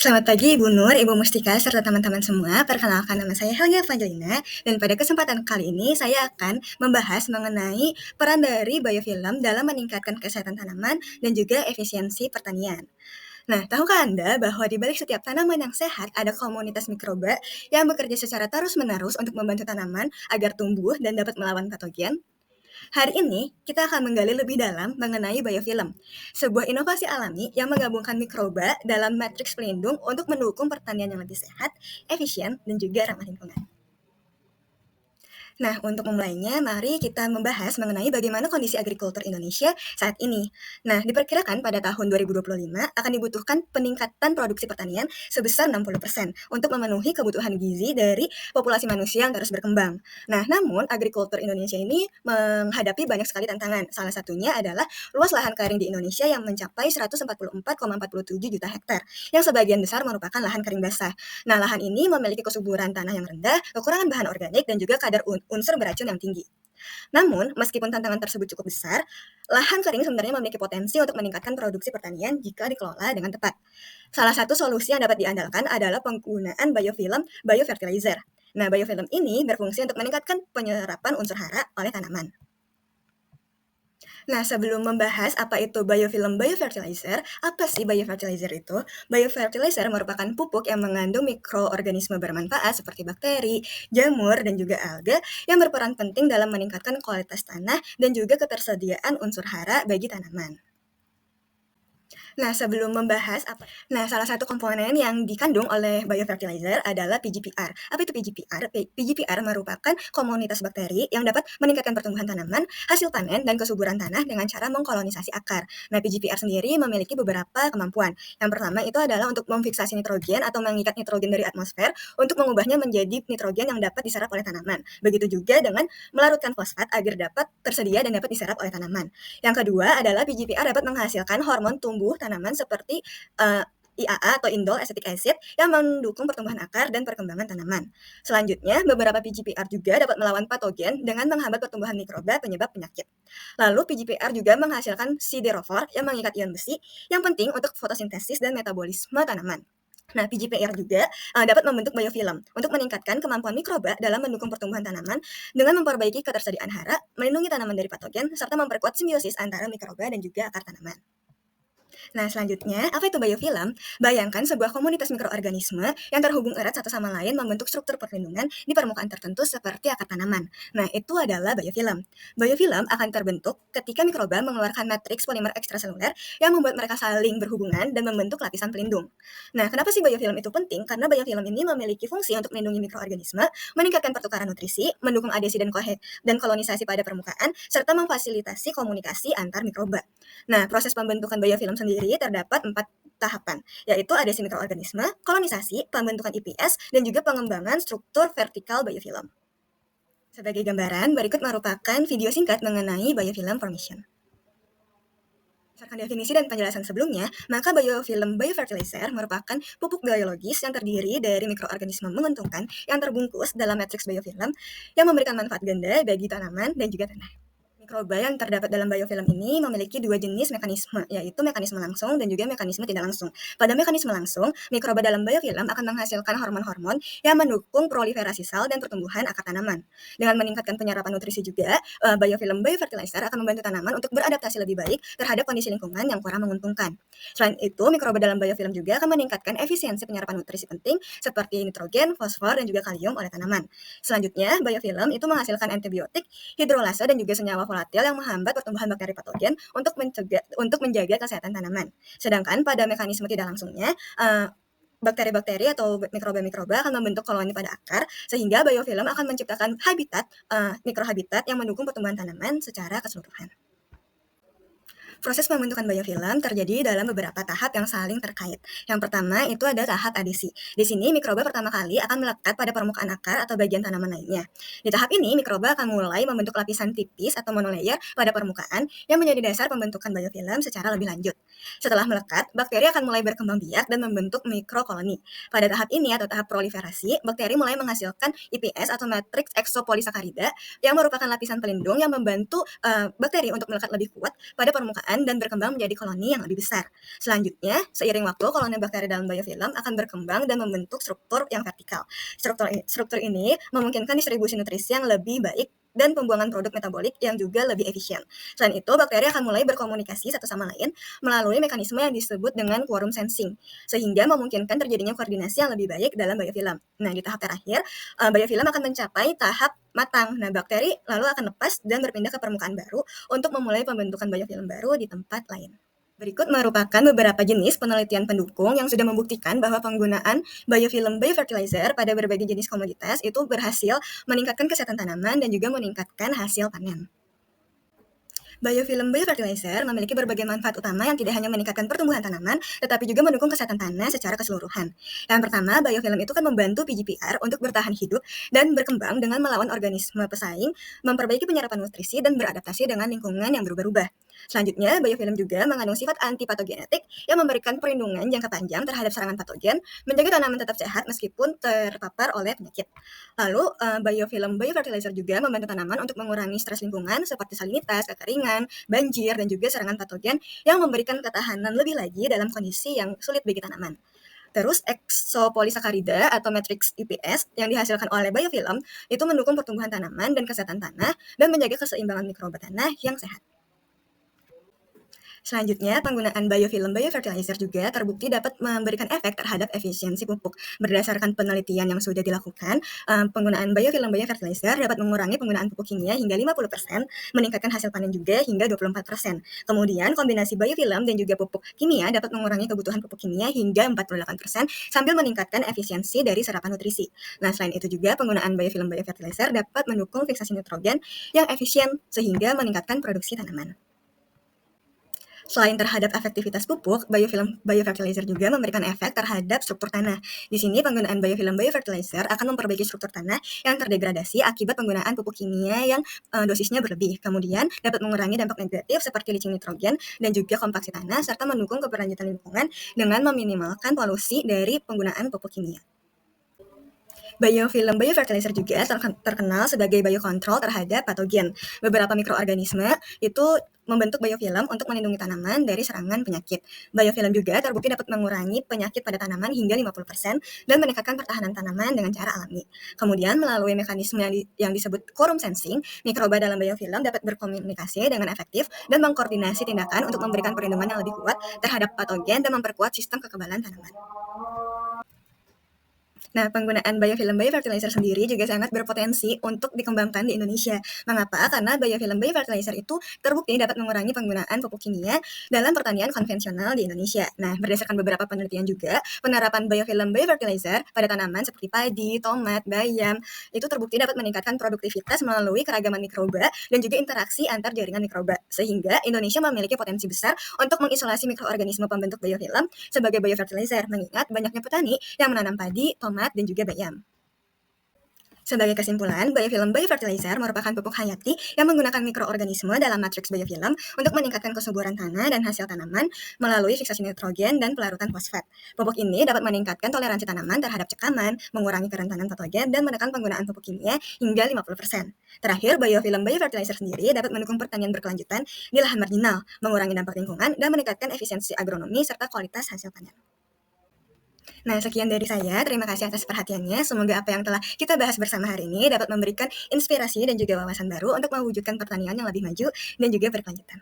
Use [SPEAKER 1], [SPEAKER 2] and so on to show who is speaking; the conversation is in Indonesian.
[SPEAKER 1] Selamat pagi Ibu Nur, Ibu Mustika, serta teman-teman semua. Perkenalkan nama saya Helga Evangelina, dan pada kesempatan kali ini saya akan membahas mengenai peran dari biofilm dalam meningkatkan kesehatan tanaman dan juga efisiensi pertanian. Nah, tahukah Anda bahwa di balik setiap tanaman yang sehat ada komunitas mikroba yang bekerja secara terus-menerus untuk membantu tanaman agar tumbuh dan dapat melawan patogen? Hari ini, kita akan menggali lebih dalam mengenai biofilm, sebuah inovasi alami yang menggabungkan mikroba dalam matriks pelindung untuk mendukung pertanian yang lebih sehat, efisien, dan juga ramah lingkungan. Nah, untuk memulainya, mari kita membahas mengenai bagaimana kondisi agrikultur Indonesia saat ini. Nah, diperkirakan pada tahun 2025 akan dibutuhkan peningkatan produksi pertanian sebesar 60% untuk memenuhi kebutuhan gizi dari populasi manusia yang terus berkembang. Nah, namun agrikultur Indonesia ini menghadapi banyak sekali tantangan. Salah satunya adalah luas lahan kering di Indonesia yang mencapai 144,47 juta hektar, yang sebagian besar merupakan lahan kering basah. Nah, lahan ini memiliki kesuburan tanah yang rendah, kekurangan bahan organik, dan juga kadar unsur beracun yang tinggi. Namun, meskipun tantangan tersebut cukup besar, lahan kering sebenarnya memiliki potensi untuk meningkatkan produksi pertanian jika dikelola dengan tepat. Salah satu solusi yang dapat diandalkan adalah penggunaan biofilm biofertilizer. Nah, biofilm ini berfungsi untuk meningkatkan penyerapan unsur hara oleh tanaman. Nah, sebelum membahas apa itu biofilm biofertilizer, apa sih biofertilizer itu? Biofertilizer merupakan pupuk yang mengandung mikroorganisme bermanfaat seperti bakteri, jamur, dan juga alga yang berperan penting dalam meningkatkan kualitas tanah dan juga ketersediaan unsur hara bagi tanaman. Nah, salah satu komponen yang dikandung oleh biofertilizer adalah PGPR. Apa itu PGPR? PGPR merupakan komunitas bakteri yang dapat meningkatkan pertumbuhan tanaman, hasil panen, dan kesuburan tanah dengan cara mengkolonisasi akar. Nah, PGPR sendiri memiliki beberapa kemampuan. Yang pertama itu adalah untuk memfiksasi nitrogen atau mengikat nitrogen dari atmosfer untuk mengubahnya menjadi nitrogen yang dapat diserap oleh tanaman. Begitu juga dengan melarutkan fosfat agar dapat tersedia dan dapat diserap oleh tanaman. Yang kedua adalah PGPR dapat menghasilkan hormon tumbuh tanaman seperti IAA atau indole acetic acid yang mendukung pertumbuhan akar dan perkembangan tanaman. Selanjutnya, beberapa PGPR juga dapat melawan patogen dengan menghambat pertumbuhan mikroba penyebab penyakit. Lalu PGPR juga menghasilkan siderofor yang mengikat ion besi yang penting untuk fotosintesis dan metabolisme tanaman. Nah, PGPR juga dapat membentuk biofilm untuk meningkatkan kemampuan mikroba dalam mendukung pertumbuhan tanaman dengan memperbaiki ketersediaan hara, melindungi tanaman dari patogen, serta memperkuat simbiosis antara mikroba dan juga akar tanaman. Nah, selanjutnya, apa itu biofilm? Bayangkan sebuah komunitas mikroorganisme yang terhubung erat satu sama lain membentuk struktur perlindungan di permukaan tertentu seperti akar tanaman. Nah, itu adalah biofilm. Biofilm akan terbentuk ketika mikroba mengeluarkan matriks polimer ekstraseluler yang membuat mereka saling berhubungan dan membentuk lapisan pelindung. Nah, kenapa sih biofilm itu penting? Karena biofilm ini memiliki fungsi untuk melindungi mikroorganisme, meningkatkan pertukaran nutrisi, mendukung adhesi dan kolonisasi pada permukaan, serta memfasilitasi komunikasi antar mikroba. Nah, proses pembentukan biofilm sendiri terdapat 4 tahapan, yaitu adhesi mikroorganisme, kolonisasi, pembentukan IPS, dan juga pengembangan struktur vertikal biofilm. Sebagai gambaran, berikut merupakan video singkat mengenai biofilm formation. Berdasarkan definisi dan penjelasan sebelumnya, maka biofilm biofertilizer merupakan pupuk biologis yang terdiri dari mikroorganisme menguntungkan yang terbungkus dalam matriks biofilm yang memberikan manfaat ganda bagi tanaman dan juga tanah. Mikroba yang terdapat dalam biofilm ini memiliki dua jenis mekanisme, yaitu mekanisme langsung dan juga mekanisme tidak langsung. Pada mekanisme langsung, mikroba dalam biofilm akan menghasilkan hormon-hormon yang mendukung proliferasi sel dan pertumbuhan akar tanaman. Dengan meningkatkan penyerapan nutrisi juga, biofilm biofertilizer akan membantu tanaman untuk beradaptasi lebih baik terhadap kondisi lingkungan yang kurang menguntungkan. Selain itu, mikroba dalam biofilm juga akan meningkatkan efisiensi penyerapan nutrisi penting seperti nitrogen, fosfor, dan juga kalium oleh tanaman. Selanjutnya, biofilm itu menghasilkan antibiotik, hidrolase, dan juga senyawa volatil yang menghambat pertumbuhan bakteri patogen untuk menjaga kesehatan tanaman. Sedangkan pada mekanisme tidak langsungnya, bakteri-bakteri atau mikroba-mikroba akan membentuk koloni pada akar sehingga biofilm akan menciptakan mikrohabitat yang mendukung pertumbuhan tanaman secara keseluruhan. Proses pembentukan biofilm terjadi dalam beberapa tahap yang saling terkait. Yang pertama itu ada tahap adhesi. Di sini mikroba pertama kali akan melekat pada permukaan akar atau bagian tanaman lainnya. Di tahap ini mikroba akan mulai membentuk lapisan tipis atau monolayer pada permukaan yang menjadi dasar pembentukan biofilm secara lebih lanjut. Setelah melekat, bakteri akan mulai berkembang biak dan membentuk mikrokoloni. Pada tahap ini atau tahap proliferasi, bakteri mulai menghasilkan IPS atau matriks eksopolisakarida yang merupakan lapisan pelindung yang membantu bakteri untuk melekat lebih kuat pada permukaan dan berkembang menjadi koloni yang lebih besar. Selanjutnya, seiring waktu, koloni bakteri dalam biofilm akan berkembang dan membentuk struktur yang vertikal. Struktur ini memungkinkan distribusi nutrisi yang lebih baik dan pembuangan produk metabolik yang juga lebih efisien. Selain itu, bakteri akan mulai berkomunikasi satu sama lain melalui mekanisme yang disebut dengan quorum sensing, sehingga memungkinkan terjadinya koordinasi yang lebih baik dalam biofilm. Nah, di tahap terakhir, biofilm akan mencapai tahap matang. Nah, bakteri lalu akan lepas dan berpindah ke permukaan baru untuk memulai pembentukan biofilm baru di tempat lain. Berikut merupakan beberapa jenis penelitian pendukung yang sudah membuktikan bahwa penggunaan biofilm biofertilizer pada berbagai jenis komoditas itu berhasil meningkatkan kesehatan tanaman dan juga meningkatkan hasil panen. Biofilm biofertilizer memiliki berbagai manfaat utama yang tidak hanya meningkatkan pertumbuhan tanaman, tetapi juga mendukung kesehatan tanah secara keseluruhan. Yang pertama, biofilm itu kan membantu PGPR untuk bertahan hidup dan berkembang dengan melawan organisme pesaing, memperbaiki penyerapan nutrisi, dan beradaptasi dengan lingkungan yang berubah-ubah. Selanjutnya, biofilm juga mengandung sifat antipatogenetik yang memberikan perlindungan jangka panjang terhadap serangan patogen, menjaga tanaman tetap sehat meskipun terpapar oleh penyakit. Lalu, biofilm biofertilizer juga membantu tanaman untuk mengurangi stres lingkungan seperti salinitas, kekeringan, banjir, dan juga serangan patogen yang memberikan ketahanan lebih lagi dalam kondisi yang sulit bagi tanaman. Terus eksopolisakarida atau matriks IPS yang dihasilkan oleh biofilm itu mendukung pertumbuhan tanaman dan kesehatan tanah dan menjaga keseimbangan mikroba tanah yang sehat. Selanjutnya, penggunaan biofilm biofertilizer juga terbukti dapat memberikan efek terhadap efisiensi pupuk. Berdasarkan penelitian yang sudah dilakukan, penggunaan biofilm biofertilizer dapat mengurangi penggunaan pupuk kimia hingga 50%, meningkatkan hasil panen juga hingga 24%. Kemudian, kombinasi biofilm dan juga pupuk kimia dapat mengurangi kebutuhan pupuk kimia hingga 48% sambil meningkatkan efisiensi dari serapan nutrisi. Nah, selain itu juga penggunaan biofilm biofertilizer dapat mendukung fiksasi nitrogen yang efisien sehingga meningkatkan produksi tanaman. Selain terhadap efektivitas pupuk, biofilm biofertilizer juga memberikan efek terhadap struktur tanah. Di sini penggunaan biofilm biofertilizer akan memperbaiki struktur tanah yang terdegradasi akibat penggunaan pupuk kimia yang dosisnya berlebih. Kemudian dapat mengurangi dampak negatif seperti licin nitrogen dan juga kompaksi tanah serta mendukung keberlanjutan lingkungan dengan meminimalkan polusi dari penggunaan pupuk kimia. Biofilm biofertilizer juga terkenal sebagai biokontrol terhadap patogen. Beberapa mikroorganisme itu membentuk biofilm untuk melindungi tanaman dari serangan penyakit. Biofilm juga terbukti dapat mengurangi penyakit pada tanaman hingga 50% dan meningkatkan pertahanan tanaman dengan cara alami. Kemudian melalui mekanisme yang disebut quorum sensing, mikroba dalam biofilm dapat berkomunikasi dengan efektif dan mengkoordinasi tindakan untuk memberikan perlindungan yang lebih kuat terhadap patogen dan memperkuat sistem kekebalan tanaman. Nah, penggunaan biofilm biofertilizer sendiri juga sangat berpotensi untuk dikembangkan di Indonesia. Mengapa? Karena biofilm biofertilizer itu terbukti dapat mengurangi penggunaan pupuk kimia dalam pertanian konvensional di Indonesia. Nah, berdasarkan beberapa penelitian juga, penerapan biofilm biofertilizer pada tanaman seperti padi, tomat, bayam, itu terbukti dapat meningkatkan produktivitas melalui keragaman mikroba dan juga interaksi antar jaringan mikroba. Sehingga Indonesia memiliki potensi besar untuk mengisolasi mikroorganisme pembentuk biofilm sebagai biofertilizer, mengingat banyaknya petani yang menanam padi, tomat, dan juga bayam. Sebagai kesimpulan, biofilm biofertilizer merupakan pupuk hayati yang menggunakan mikroorganisme dalam matriks biofilm untuk meningkatkan kesuburan tanah dan hasil tanaman melalui fiksasi nitrogen dan pelarutan fosfat. Pupuk ini dapat meningkatkan toleransi tanaman terhadap cekaman, mengurangi kerentanan patogen, dan menekan penggunaan pupuk kimia hingga 50%. Terakhir, biofilm biofertilizer sendiri dapat mendukung pertanian berkelanjutan di lahan marginal, mengurangi dampak lingkungan, dan meningkatkan efisiensi agronomi serta kualitas hasil panen. Nah, sekian dari saya. Terima kasih atas perhatiannya. Semoga apa yang telah kita bahas bersama hari ini dapat memberikan inspirasi dan juga wawasan baru untuk mewujudkan pertanian yang lebih maju dan juga berkelanjutan.